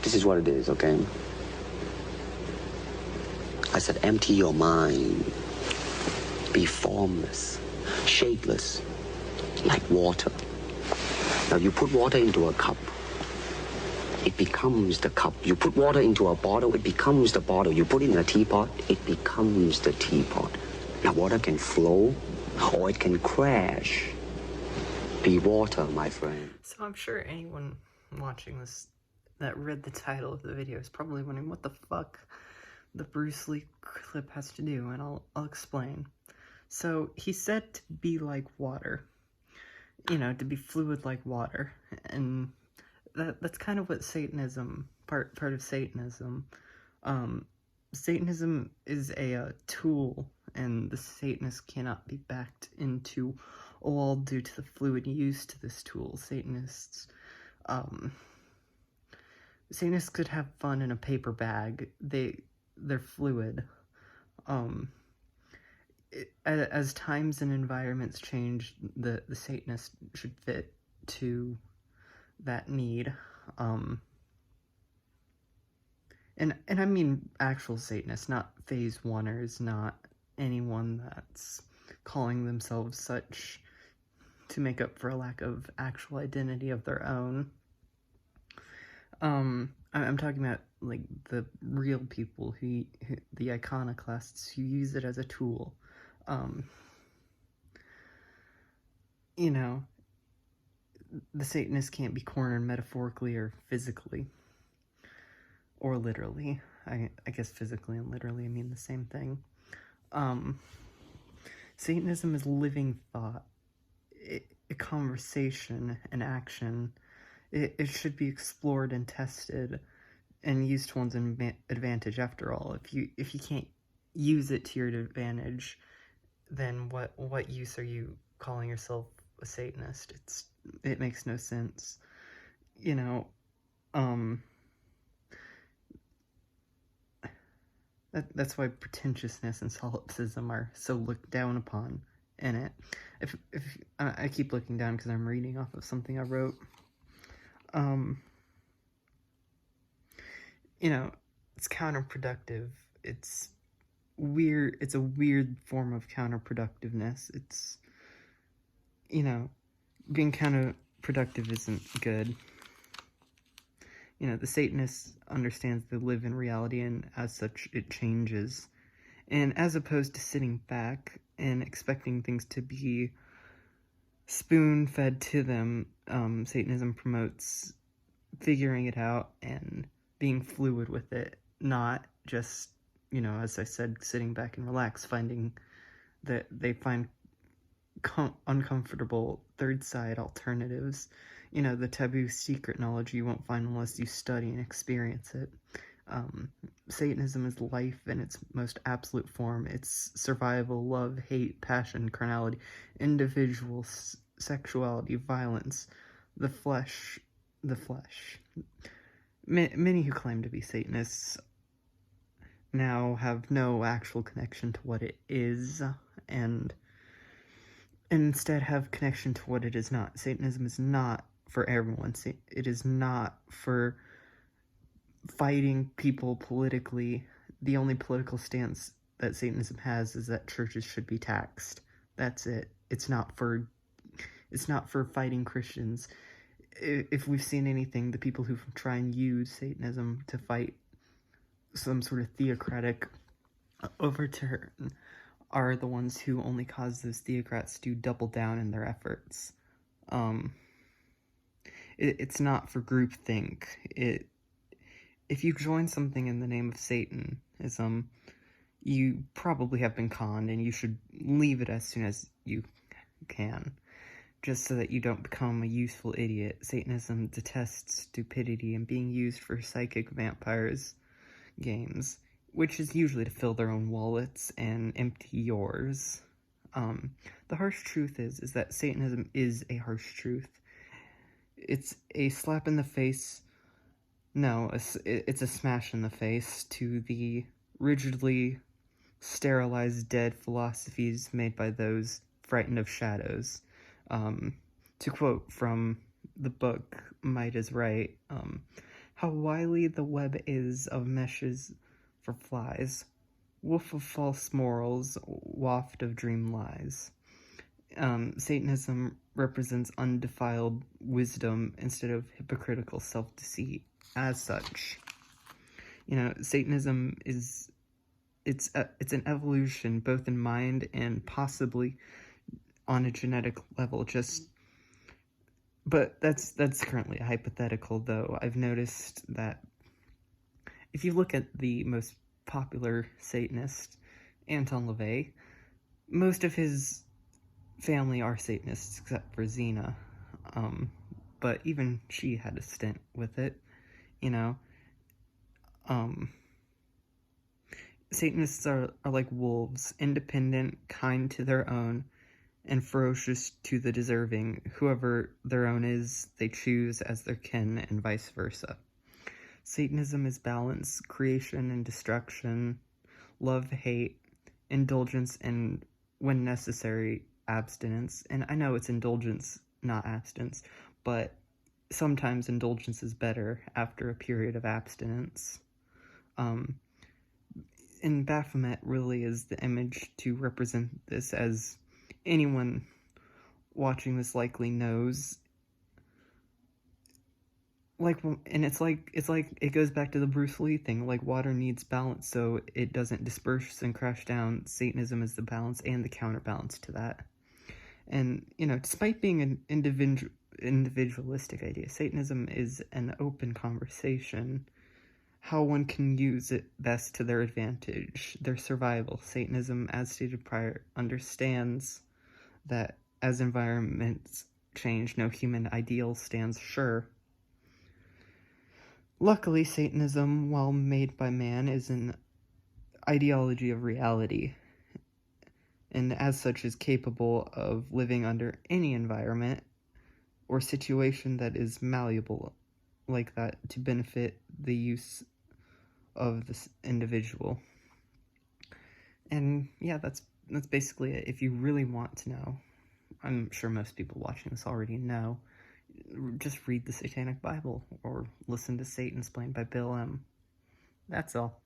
This is what it is, okay? I said, empty your mind. Be formless, shapeless, like water. Now, you put water into a cup, it becomes the cup. You put water into a bottle, it becomes the bottle. You put it in a teapot, it becomes the teapot. Now, water can flow, or it can crash. Be water, my friend. So I'm sure anyone watching this that read the title of the video is probably wondering what the fuck the Bruce Lee clip has to do, and I'll explain. So he's said to be like water, you know, to be fluid like water, and that's kind of what Satanism, part of Satanism. Satanism is a tool, and the Satanists cannot be backed into a wall due to the fluid used to this tool. Satanists could have fun in a paper bag. They're fluid. As times and environments change, the Satanist should fit to that need. And I mean actual Satanists, not phase oneers, not anyone that's calling themselves such to make up for a lack of actual identity of their own. I'm talking about, like, the real people, the iconoclasts who use it as a tool. You know, the Satanists can't be cornered metaphorically or physically. Or literally. I guess physically and literally mean the same thing. Satanism is living thought, a conversation, an action. It should be explored and tested and used to one's advantage. After all, if you can't use it to your advantage, then what use are you calling yourself a Satanist? It makes no sense. You know, that's why pretentiousness and solipsism are so looked down upon in it. If I keep looking down because I'm reading off of something I wrote. You know, it's counterproductive. It's weird. It's a weird form of counterproductiveness. It's, you know, being counterproductive isn't good. You know, the Satanist understands they live in reality, and as such, it changes. And as opposed to sitting back and expecting things to be spoon-fed to them, Satanism promotes figuring it out and being fluid with it, not just, you know, as I said, sitting back and relax, finding that they find uncomfortable third side alternatives. You know, the taboo secret knowledge you won't find unless you study and experience it. Satanism is life in its most absolute form. It's survival, love, hate, passion, carnality, individual sexuality, violence, the flesh. Many who claim to be Satanists now have no actual connection to what it is, and instead have connection to what it is not. Satanism is not for everyone. It is not for fighting people politically. The only political stance that Satanism has is that churches should be taxed. That's it. It's not for fighting Christians. If we've seen anything, the people who try and use Satanism to fight some sort of theocratic overturn are the ones who only cause those theocrats to double down in their efforts. It's not for groupthink. If you join something in the name of Satanism, you probably have been conned, and you should leave it as soon as you can, just so that you don't become a useful idiot. Satanism detests stupidity and being used for psychic vampires games, which is usually to fill their own wallets and empty yours. The harsh truth is that Satanism is a harsh truth. It's a slap in the face. No, it's a smash in the face to the rigidly sterilized dead philosophies made by those frightened of shadows. To quote from the book Might is Right, How wily the web is of meshes for flies, woof of false morals, waft of dream lies. Satanism represents undefiled wisdom instead of hypocritical self-deceit. As such, Satanism is it's an evolution both in mind and possibly on a genetic level. But that's currently a hypothetical, though. I've noticed that if you look at the most popular Satanist, Anton LaVey, most of his family are Satanists except for Xena. But even she had a stint with it, Satanists are like wolves, independent, kind to their own, and ferocious to the deserving. Whoever their own is, they choose as their kin, and vice versa. Satanism is balance, creation and destruction, love, hate, indulgence, and, when necessary, abstinence. And I know it's indulgence, not abstinence, but sometimes indulgence is better after a period of abstinence. And Baphomet really is the image to represent this, as anyone watching this likely knows. It goes back to the Bruce Lee thing, like water needs balance so it doesn't disperse and crash down. Satanism is the balance and the counterbalance to that. And, despite being an individualistic idea, Satanism is an open conversation. How one can use it best to their advantage, their survival. Satanism, as stated prior, understands that as environments change, no human ideal stands sure. Luckily, Satanism, while made by man, is an ideology of reality, and as such is capable of living under any environment or situation that is malleable like that to benefit the use of this individual. And yeah, that's basically it. If you really want to know, I'm sure most people watching this already know, just read the Satanic Bible or listen to Satan Explained by Bill M. That's all.